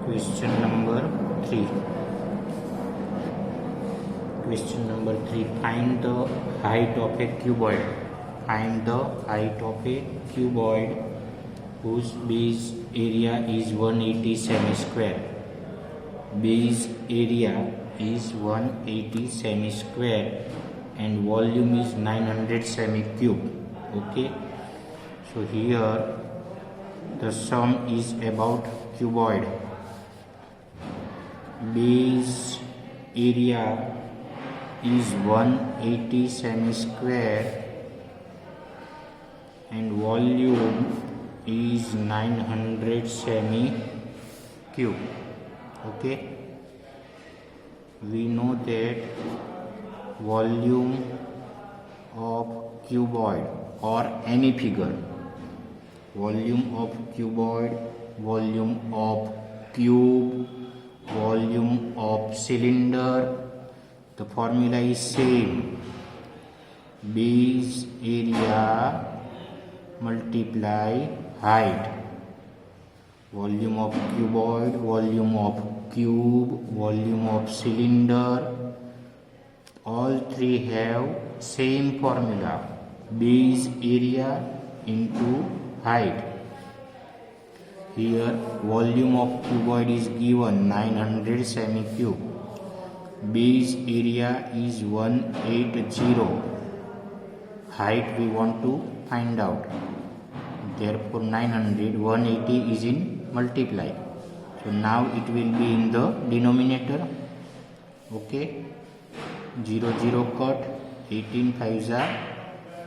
Question number 3. Question number 3. Find the height of a cuboid. Find the height of a cuboid whose base area is 180 semi-square. Base area is 180 semi-square and volume is 900 semi-cube. Okay. So here the sum is about cuboid. Base area is 180 semi-square and volume is 900 semi-cube. Okay, we know that volume of cuboid or any figure, volume of cuboid, volume of cube, volume of cylinder, the formula is same. Base area multiply height. Volume of cuboid, volume of cube, volume of cylinder, all three have same formula. Base area into height. Here volume of cuboid is given 900 semi-cube. Base area is 180. Height we want to find out. Therefore 900, 180 is in multiply. So now it will be in the denominator. Okay. 0 0 cut. 18 5s are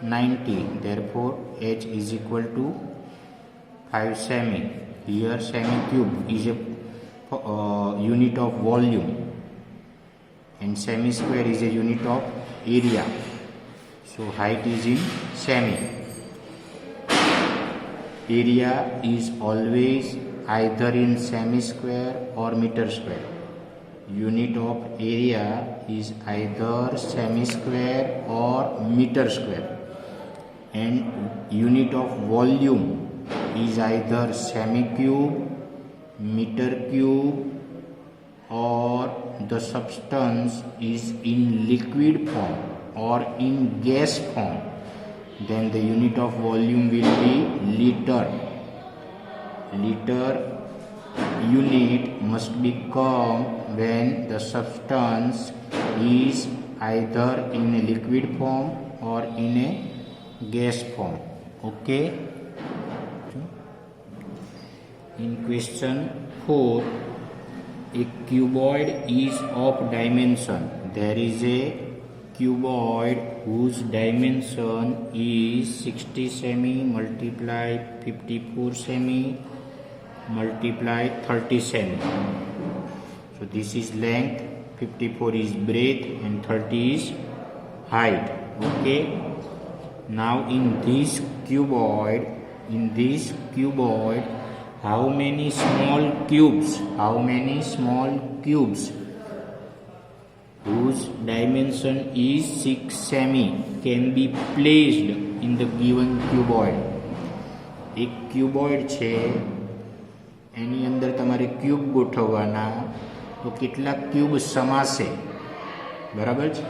90. Therefore H is equal to 5 semi. Here semi-cube is a unit of volume and semi-square is a unit of area. So height is in semi. Area is always either in semi-square or meter square. Unit of area is either semi-square or meter square. And unit of volume is either semi-cube, meter cube, or the substance is in liquid form or in gas form. Then the unit of volume will be liter. Liter unit must become when the substance is either in a liquid form or in a gas form. Okay. In question 4, a cuboid is of dimension. There is a cuboid whose dimension is 60 semi multiply 54 semi multiply 30 semi. So this is length, 54 is breadth and 30 is height. Okay. Now in this cuboid, how many small cubes whose dimension is 6 semi can be placed in the given cuboid? એક cuboid છે એની અંદર તમારે cube ગોઠવવાના, તો કેટલા cube સમાશે, બરાબર છે?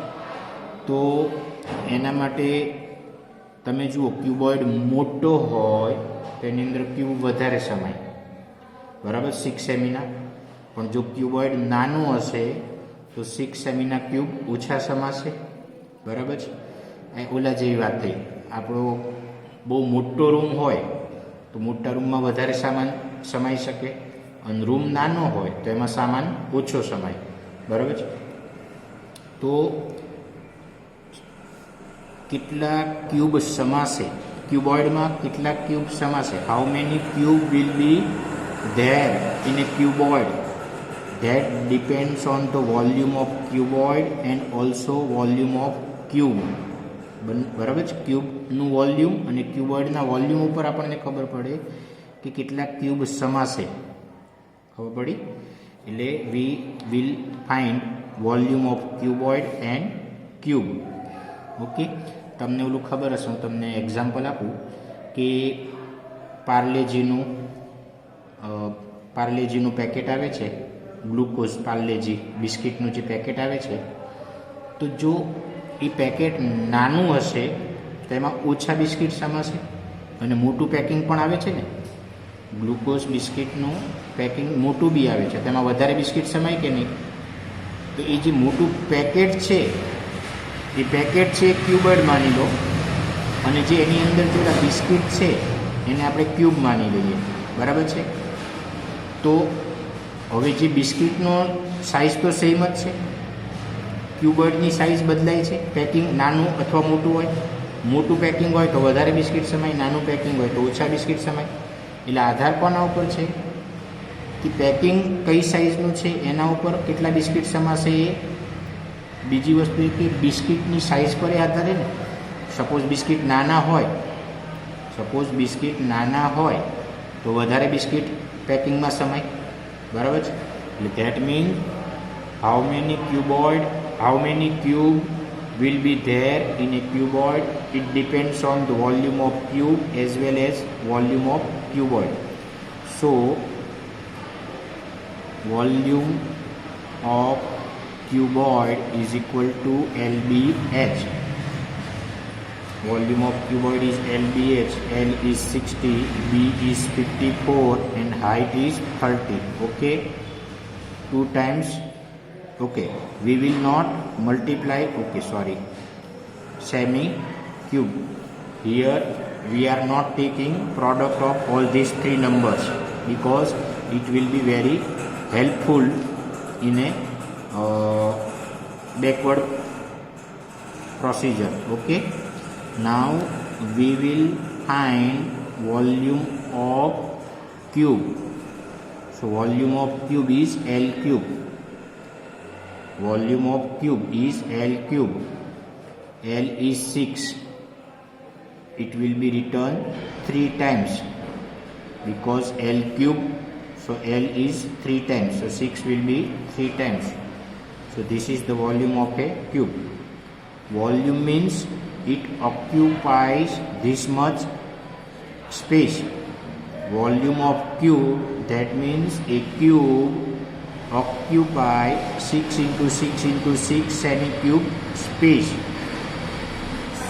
તો એના માટે તમે જુઓ, ક્યુબોઇડ મોટો હોય તો એની અંદર ક્યુબ વધારે સમાય, બરાબર, 6 સેમીના. પણ જો ક્યુબોઇડ નાનું હશે તો 6 સેમીના ક્યુબ ઓછા સમાશે, બરાબર છે? ઓલા જેવી વાત થઈ, આપણો બહુ મોટો રૂમ હોય તો મોટા રૂમમાં વધારે સામાન સમાઈ શકે અને રૂમ નાનો હોય તો એમાં સામાન ઓછો સમાય, બરાબર છે? તો કેટલા ક્યુબ સમાશે ક્યુબોઇડમાં, કેટલા ક્યુબ સમાશે? How many cube will be there in a cuboid? That depends on the volume of cuboid and also volume of cube. બરાબર છે? ક્યુબનું વોલ્યુમ અને ક્યુબોઇડના વોલ્યુમ ઉપર આપણને ખબર પડે કે કેટલા ક્યુબ સમાશે. ખબર પડી? એટલે we will find volume of cuboid and cube. Okay. તમને ઓલું ખબર હશે, હું તમને એક્ઝામ્પલ આપું કે પાર્લેજીનું પાર્લેજીનું પેકેટ આવે છે, ગ્લુકોઝ પાર્લેજી બિસ્કિટનું જે પેકેટ આવે છે, તો જો એ પેકેટ નાનું હશે તો એમાં ઓછા બિસ્કિટ સમાશે, અને મોટું પેકિંગ પણ આવે છે ને, ગ્લુકોઝ બિસ્કિટનું પેકિંગ મોટું બી આવે છે, તેમાં વધારે બિસ્કિટ સમાય કે નહીં? તો એ જે મોટું પેકેટ છે એ ક્યુબોઇડ માની લો, અને જે એની અંદર પેલા બિસ્કિટ છે એને આપણે ક્યુબ માની લઈએ, બરાબર છે? તો હવે જે બિસ્કિટનો સાઇઝ તો સેમ જ છે, ક્યુબોઇડની સાઇઝ બદલાય છે, પેકિંગ નાનું અથવા મોટું હોય, મોટું પેકિંગ હોય તો વધારે બિસ્કિટ સમાય, નાનું પેકિંગ હોય તો ઓછા બિસ્કિટ સમાય. એટલે આધાર કોના ઉપર છે કે પેકિંગ કઈ સાઇઝનું છે એના ઉપર કેટલા બિસ્કિટ સમાશે એ. બીજી વસ્તુ એ કે બિસ્કિટની સાઇઝ પર આધારે ને, સપોઝ બિસ્કિટ નાના હોય તો વધારે બિસ્કિટ પેકિંગમાં સમાય, બરાબર છે? એટલે that mean how many cube will be there in a cuboid, it depends on the volume of cube as well as volume of cuboid. So volume of cuboid is equal to LBH. Volume of cuboid is LBH. L is 60, B is 54 and height is 30. Okay, 2 times. Okay, we will not multiply. Okay, sorry, semi cube. Here we are not taking product of all these 3 numbers because it will be very helpful in a backward procedure. Okay, now we will find volume of cube. So volume of cube is L cube. Volume of cube is L cube. L is 6. It will be written 3 times because L cube, so L is 3 times, so 6 will be 3 times. So this is the volume of a cube. Volume means it occupies this much space. Volume of cube, that means a cube occupy 6 into 6 into 6 semi-cube space.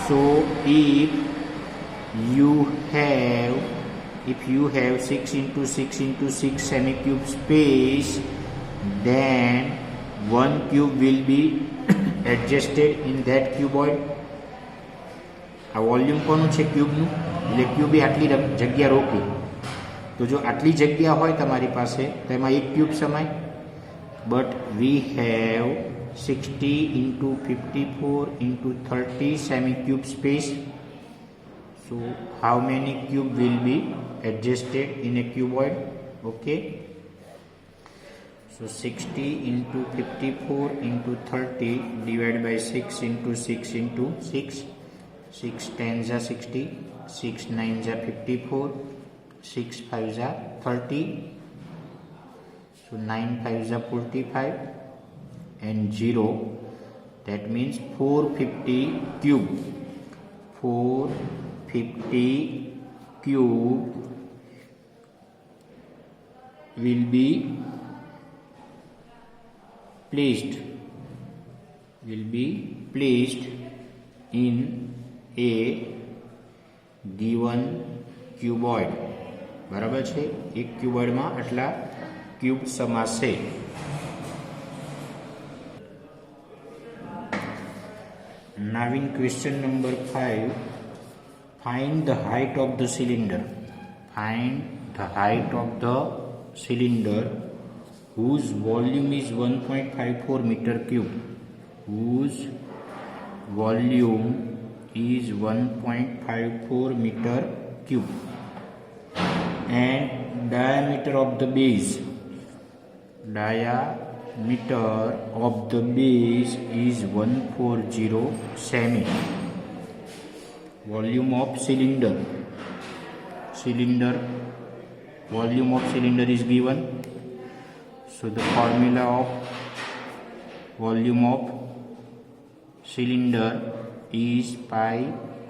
So if you have 6 into 6 into 6 semi-cube space, then one cube will be adjusted in that cuboid. આ volume કોનું છે? ક્યુબનું. એટલે ક્યુબે આટલી જગ્યા રોકી, તો જો આટલી જગ્યા હોય તમારી પાસે તો એમાં એક cube સમાય. But we have 60 into 54 into 30 semi-cube space. So how many cube will be adjusted in a cuboid? Okay. So 60 into 54 into 30 divided by 6 into 6 into 6. 6 10s are 60, 6 9s are 54, 6 5s are 30. So 9 5s are 45 and 0, that means 450 cube. 450 cube will be placed in a given cuboid. બરાબર છે? એક ક્યુબોઇડમાં આટલા cube સમાશે. Now in question number 5, find the height of the cylinder. Find the height of the cylinder whose volume is 1.54 meter cube. Whose volume is 1.54 meter cube and diameter of the base. Diameter of the base is 140 semi. Volume of cylinder. Volume of cylinder is given. So the formula of volume of cylinder is pi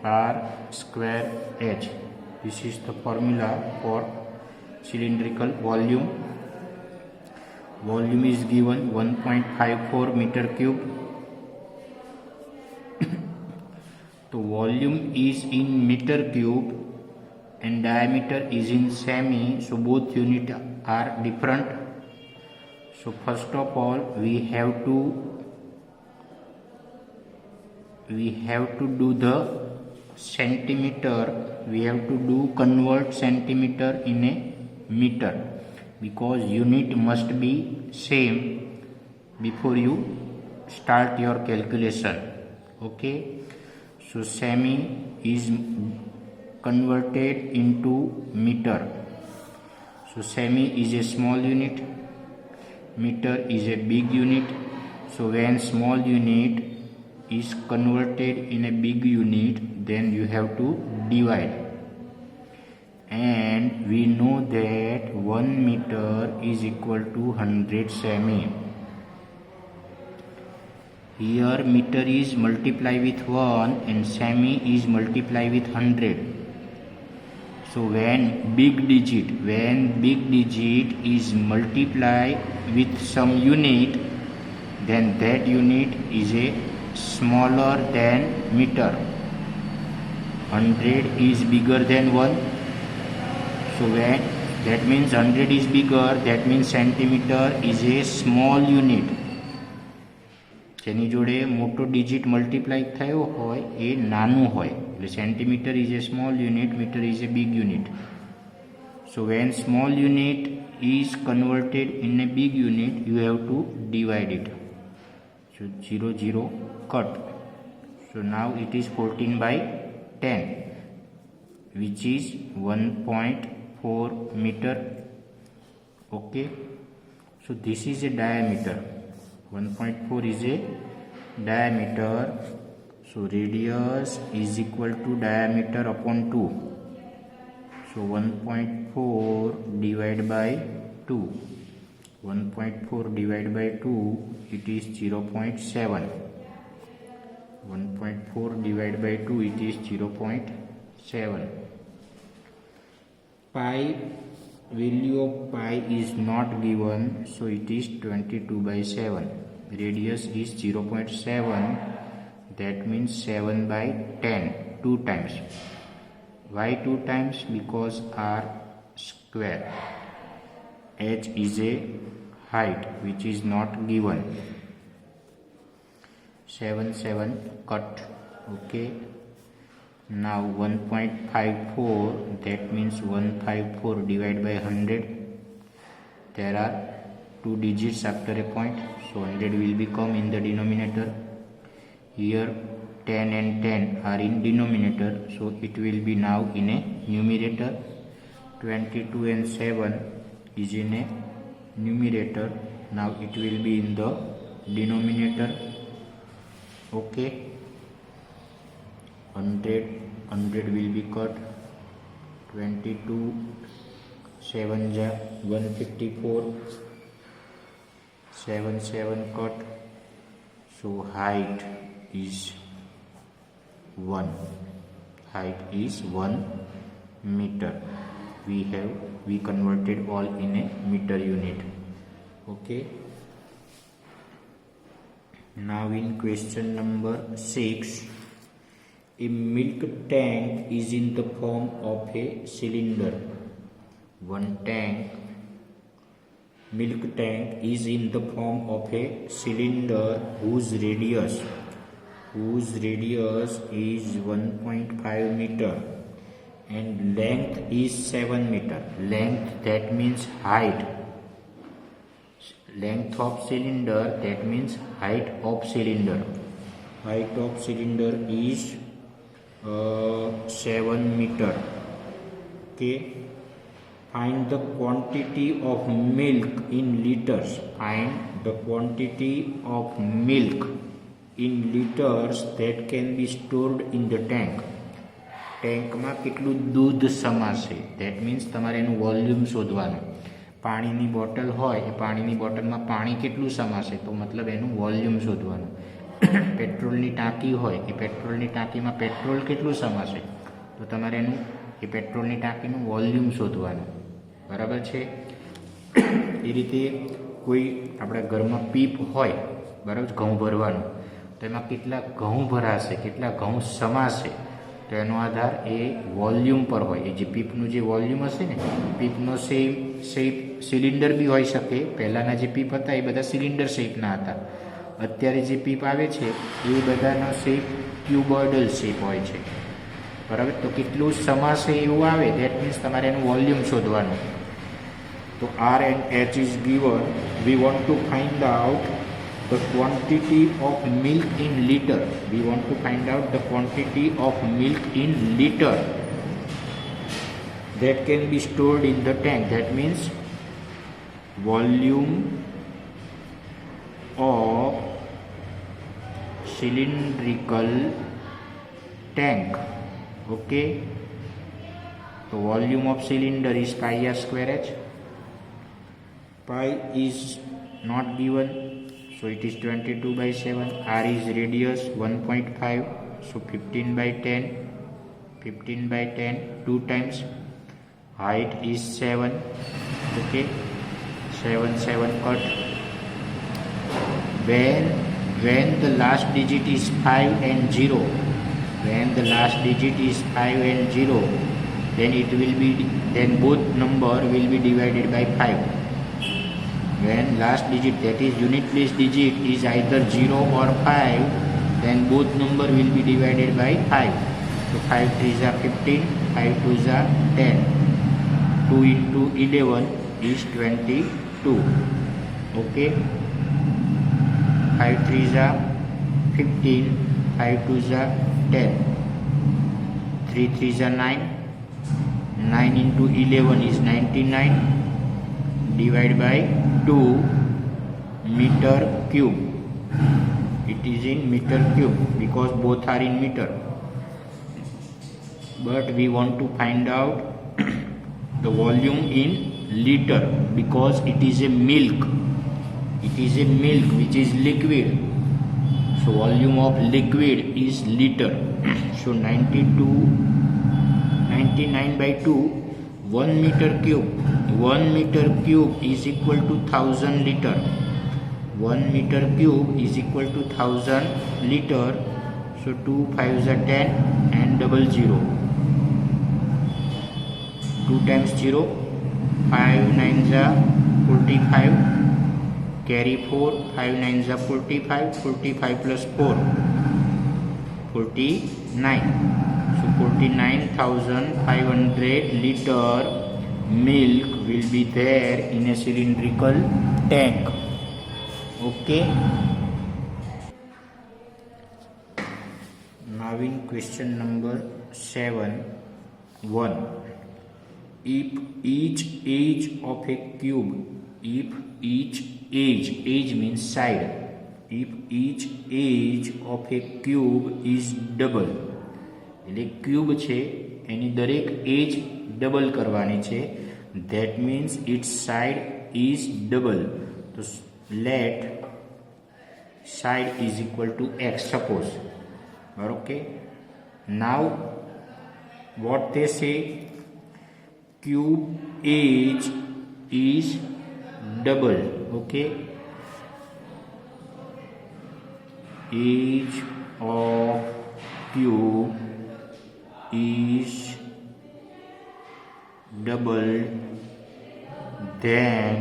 r square h. This is the formula for cylindrical volume. volume is given 1.54 meter cube. So volume is in meter cube and diameter is in semi, so both units are different. So first of all we have to do the centimeter. We have to convert centimeter in a meter, because unit must be same before you start your calculation. Okay, so semi is converted into meter. So semi is a small unit, meter is a big unit. So when small unit is converted in a big unit, then you have to divide, and we know that 1 meter is equal to 100 semi. Here meter is multiply with 1 and semi is multiply with 100. So when big digit is multiply with some unit, then that unit is a smaller than meter. 100 is bigger than 1. So when that means 100 is bigger, that means centimeter is a small unit. જેની જોડે મોટો digit multiply થયો હોય એ નાનું હોય, એટલે centimetre is a small unit, metre is a big unit. So when small unit is converted in a big unit, you have to divide it. So 0 0 cut. So now it is 14/10, which is 1.4 meter. Okay, so this is a diameter. 1.4 is a diameter. So radius is equal to diameter upon 2. So 1.4 divided by 2. 1.4 divided by 2, it is 0.7. 1.4 divided by 2, it is 0.7. Pi, value of pi is not given, so it is 22/7. Radius is 0.7, that means 7/10, 2 times. Why 2 times? Because r square. H is a height which is not given. 7 7 cut. Okay, now 1.54, that means 154 divided by 100. There are 2 digits after a point, so 100 will become in the denominator. Here 10 and 10 are in denominator, so it will be now in a numerator. 22 and 7 is in a numerator, now it will be in the denominator. Okay, 100 will be cut. 22 7 ja 154, 7 7 cut. So height is 1. Height is 1 meter. We converted all in a meter unit. Okay, now in question number 6, a milk tank is in the form of a cylinder. Milk tank is in the form of a cylinder whose radius is 1.5 meter and length is 7 meter. Length, that means height. Length of cylinder, that means height of cylinder. Height of cylinder is 7 meter. Okay, find the quantity of milk in liters. Find the quantity of milk in liters that can be stored in the tank. ટેન્કમાં કેટલું દૂધ સમાશે, that means તમારે એનું volume શોધવાનું. પાણીની bottle હોય એ પાણીની બોટલમાં પાણી કેટલું સમાશે, તો મતલબ એનું વોલ્યુમ શોધવાનું. પેટ્રોલની ટાંકી હોય એ પેટ્રોલની ટાંકીમાં પેટ્રોલ કેટલું સમાશે, તો તમારે એનું એ પેટ્રોલની ટાંકીનું વોલ્યુમ શોધવાનું. બરાબર છે? એ રીતે કોઈ આપણા ઘરમાં પીપ હોય, બરાબર, ઘઉં ભરવાનું, તો એમાં કેટલા ઘઉં ભરાશે, કેટલા ઘઉં સમાશે, તો એનો આધાર એ વોલ્યુમ પર હોય. એ જે પીપનું જે વોલ્યુમ હશે ને, પીપનો શેપ સિલિન્ડર બી હોઈ શકે. પહેલાંના જે પીપ હતા એ બધા સિલિન્ડર શેપના હતા. અત્યારે જે પીપ આવે છે એ બધાનો શેપ ક્યુબોઇડલ શેપ હોય છે, બરાબર. તો કેટલું સમાશે એવું આવે, દેટ મીન્સ તમારે એનું વોલ્યુમ શોધવાનું. તો R and H is given. We want to find out the quantity of milk in liter. We want to find out the quantity of milk in liter that can be stored in the tank. That means volume of cylindrical tank. Okay, so volume of cylinder is pi r square h. Pi is not given, so it is 22/7. R is radius 1.5, so 15/10. 15/10 2 times. Height is 7. Okay, 7 cut. When the last digit is 5 and 0, when the last digit is 5 and 0, then both number will be divided by 5. When last digit, that is unit place digit, is either 0 or 5, then both number will be divided by 5. So 5 3s are 15, 5 2s are 10. 2 into 11 is 22. Okay, 5 3s are 15, 5 2s are 10, 3 3s are 9, 9 into 11 is 99, divide by 2 meter cube. It is in meter cube because both are in meter. But we want to find out the volume in liter because it is a milk. It is a milk which is liquid. So volume of liquid is liter. So 99/2, 1 meter cube. 1 meter cube is equal to 1000 liter. 1 meter cube is equal to 1000 liter. So 2 5s are 10 and 00. 2 times 0, 5 9s are 45. Carry 4, 5 9s are 45. 45 plus 4, 49. So 49,500 liter milk will be there in a cylindrical tank. Okay. Now in question number 7.1. If each edge of a cube, edge means side. If each edge of a cube is double, એટલે cube છે એની દરેક એજ double કરવાની છે, that means its side is double. તો let side is equal to x, suppose. Okay, now what they say, cube edge is double. Okay, edge of cube is double, then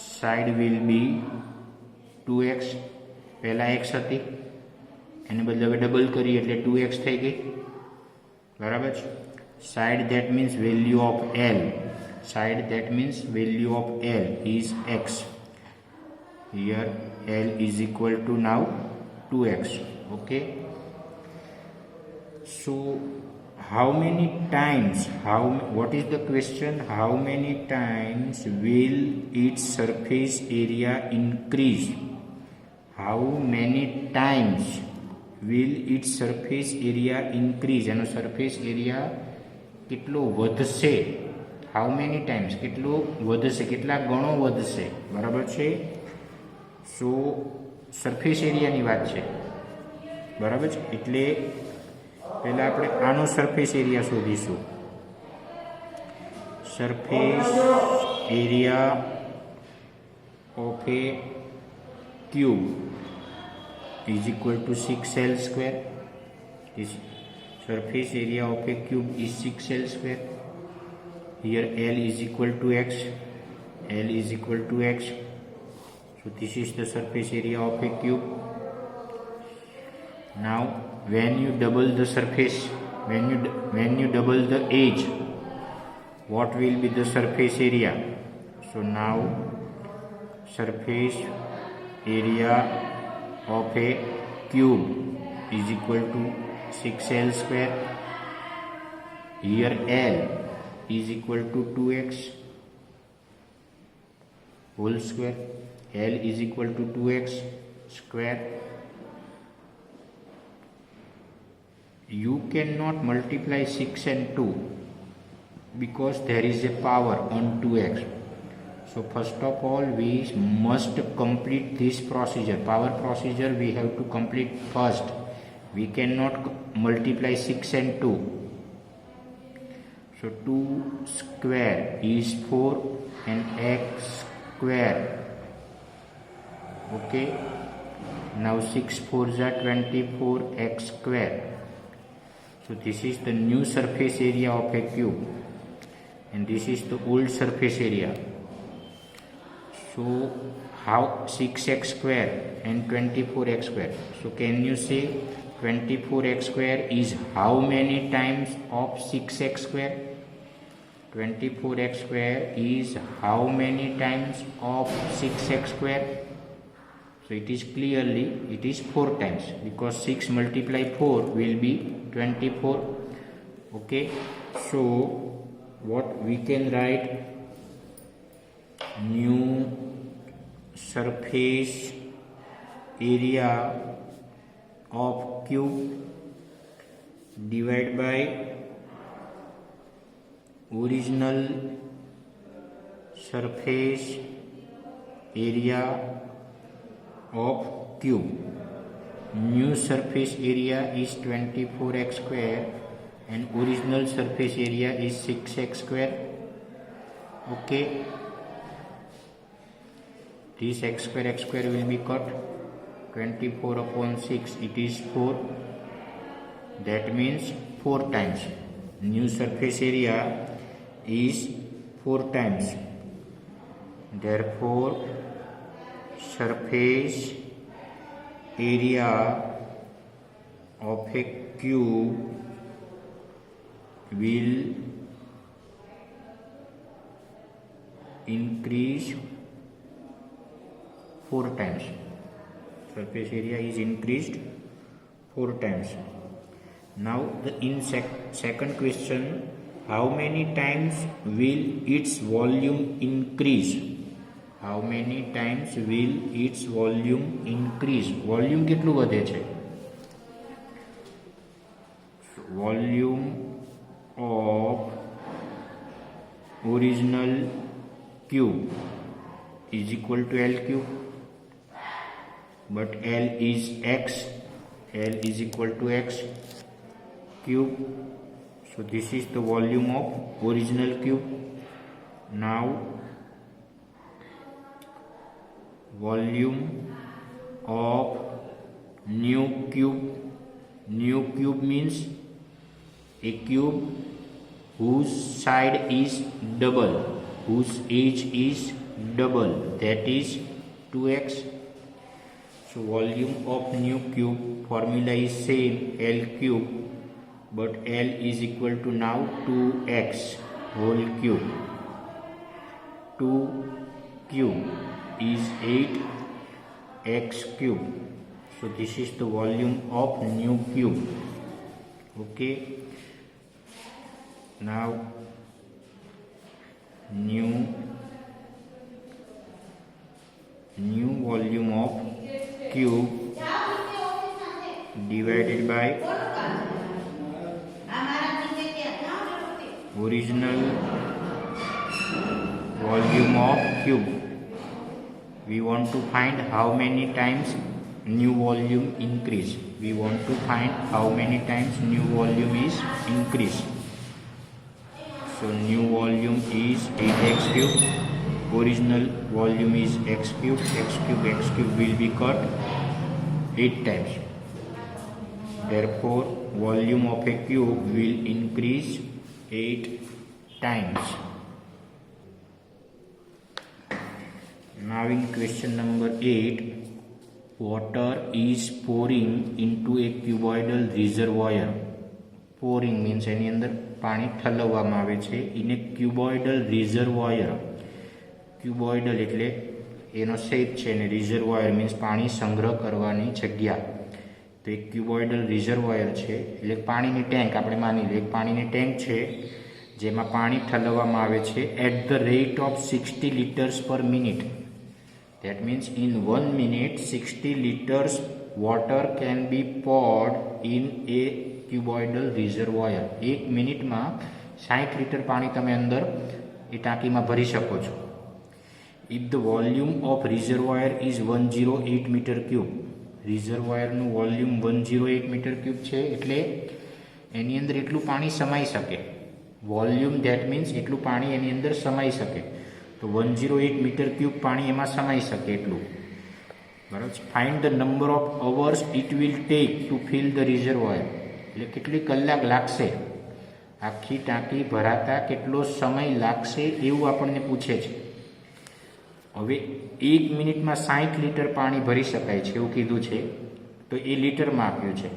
side will be 2x. પહેલા x હતી એને બદલે હવે double કરી એટલે 2x થઈ ગઈ, બરાબર છે. Side, that means value of L. Side, that means value of L is x. Here L is equal to now 2x. Okay, so how many times, what is the question, how many times will its surface area increase? How many times will its surface area increase? એનો surface area કેટલો વધશે? How many times, કેટલો વધશે, કેટલા ગણો વધશે, બરાબર છે. સો સરફેસ એરિયાની વાત છે, બરાબર છે. એટલે પહેલાં આપણે આનો સરફેસ એરિયા શોધીશું. Surface area of a cube is equal to 6L square. This surface area of a cube is 6L square. Here L is equal to x. L is equal to x. So this is the surface area of a cube. Now when you double the surface, when you double the edge, what will be the surface area? So now surface area of a cube is equal to 6L square. Here L is equal to 2x whole square. L is equal to 2x square. You cannot multiply 6 and 2 because there is a power on 2x. So first of all we must complete this procedure. Power procedure we have to complete first. We cannot multiply 6 and 2. So 2 square is 4 and x square. Okay. Now 6 4s are 24 x square. So this is the new surface area of a cube and this is the old surface area. So how 6x square and 24x square? So can you say 24x square is how many times of 6x square? 24x square is how many times of 6x square? So it is clearly, it is 4 times because 6 multiply 4 will be 24. Okay, so what we can write? New surface area of cube divided by original surface area of cube. New surface area is 24x square and original surface area is 6x square. Okay, this x square will be cut. 24 upon 6 it is 4. That means 4 times. New surface area is 4 times. Therefore surface area of a cube will increase 4 times. Surface area is increased 4 times. Now in second question, how many times will its volume increase? How many times will its volume increase? Volume કેટલું વધે છે? Volume of original cube is equal to L cube, but L is x. L is equal to x cube. So this is the volume of original cube. Now volume of new cube. New cube means a cube whose side is double, whose edge is double, that is 2x. So volume of new cube formula is same, L cube, but L is equal to now 2x whole cube. 2 cube is 8x cube. So this is the volume of new cube. Okay, now new volume of cube divided by original volume of cube. We want to find how many times new volume increase. We want to find how many times new volume is increased. So new volume is 8x cube. original volume is x cube will be cut 8 times. Therefore, volume of a cube will increase 8 times. Now in question number 8, water is pouring into a cuboidal reservoir. Pouring means એની અંદર પાણી ઠલવવામાં આવે છે. in a cuboidal reservoir. ક્યુબોઇડલ એટલે એનો shape છે અને reservoir means પાણી સંગ્રહ કરવાની જગ્યા. તો એક ક્યુબોઇડલ રિઝર્વોયર છે એટલે પાણીની ટેન્ક આપણે માની લઈએ. એક પાણીની ટેન્ક છે જેમાં પાણી ઠલવવામાં આવે છે at the rate of 60 liters per minute. That means in 1 minute 60 liters water can be poured in a cuboidal reservoir. 1 મિનિટમાં 60 લિટર પાણી તમે અંદર એ ટાંકીમાં ભરી શકો છો. If the volume of reservoir is 108 meter cube. રિઝર્વોયરનું વોલ્યુમ 108 મીટર ક્યુબ છે એટલે એની અંદર એટલું પાણી સમાઈ શકે. વોલ્યુમ ધેટ મીન્સ એટલું પાણી એની અંદર સમાઈ શકે. તો 108 મીટર ક્યુબ પાણી એમાં સમાઈ શકે એટલું. બરાબર છે. Find the number of hours it will take to fill the reservoir. એટલે કેટલી કલાક લાગશે આખી ટાંકી ભરાતા, કેટલો સમય લાગશે એવું આપણને પૂછે છે. હવે 1 મિનિટમાં 60 લિટર પાણી ભરી શકાય છે એવું કીધું છે. તો એ લિટરમાં આપ્યું છે.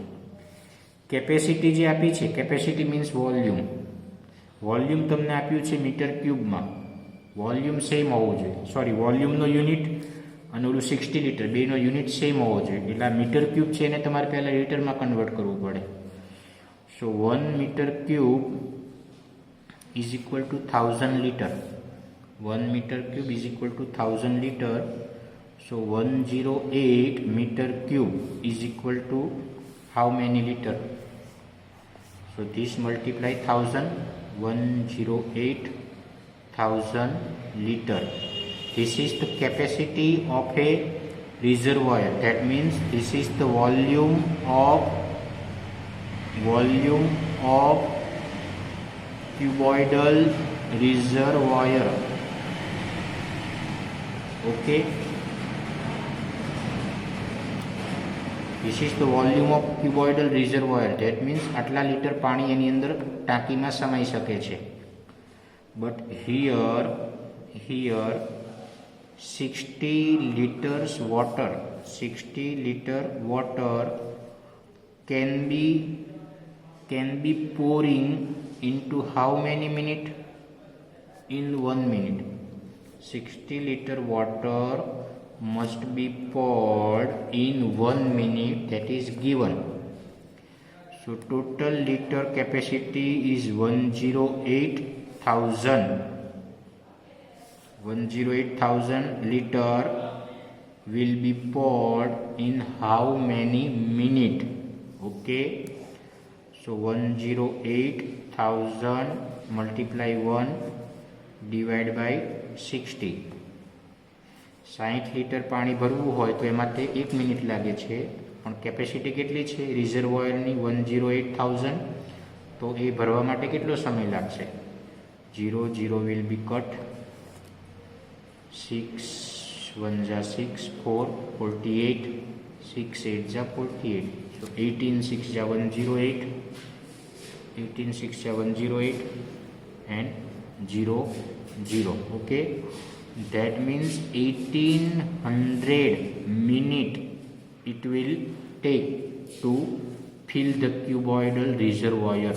કેપેસિટી જે આપી છે, કેપેસિટી મીન્સ વોલ્યુમ. વોલ્યુમ તમને આપ્યું છે મીટર ક્યુબમાં. વોલ્યુમ સેમ હોવું જોઈએ. સોરી, વોલ્યુમનો યુનિટ અને ઓલું 60 લિટર બેનો યુનિટ સેમ હોવો જોઈએ. એટલે આ મીટર ક્યુબ છે એને તમારે પહેલાં લિટરમાં કન્વર્ટ કરવું પડે. So 1 metre cube is equal to 1000 litre. 1 meter cube is equal to 1000 liter. So 108 meter cube is equal to how many liter? So this multiply 1000. 108,000 liter. This is the capacity of a reservoir. That means this is the volume of cuboidal reservoir. Okay, this is the volume of cuboidal reservoir. That means આટલા litre પાણી એની અંદર ટાંકીમાં સમાઈ શકે છે. But here 60 liters water can be pouring into how many minutes? In 1 minute. 60 liter water must be poured in 1 minute, that is given. So total liter capacity is 108,000. 108,000 liter will be poured in how many minutes? Okay, so 108,000 multiply 1 divide by 60. 60 litre પાણી ભરવું હોય તો એમાં તે 1 minute લાગે છે. પણ capacity કેટલી છે રિઝર્વોયરની? 108,000. તો એ ભરવા માટે કેટલો સમય લાગશે? 0 will be cut. 6 1 જા 6, 4 48, 6 8 જા 48. So 18 6 જા 108, 18 6 જા 108 and 0 0. Okay, that means 1800 minute it will take to fill the cuboidal reservoir.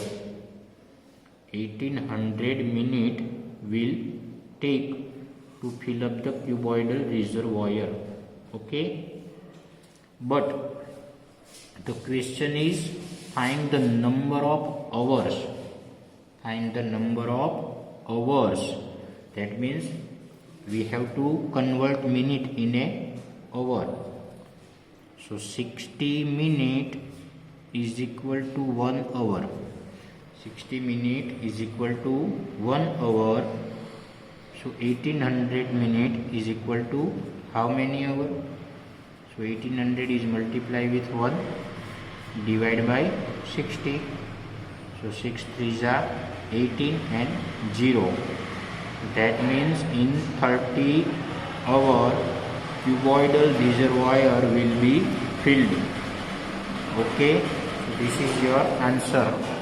1800 minute will take to fill up the cuboidal reservoir. Okay, but the question is find the number of hours. Find the number of hours. That means we have to convert minute in a hour. So 60 minute is equal to 1 hour. 60 minute is equal to 1 hour. So 1800 minute is equal to how many hours? So 1800 is multiply with 1 divide by 60. So 6 3s are 18 and 0. That means in 30 hours, cuboidal reservoir will be filled. Okay, so this is your answer.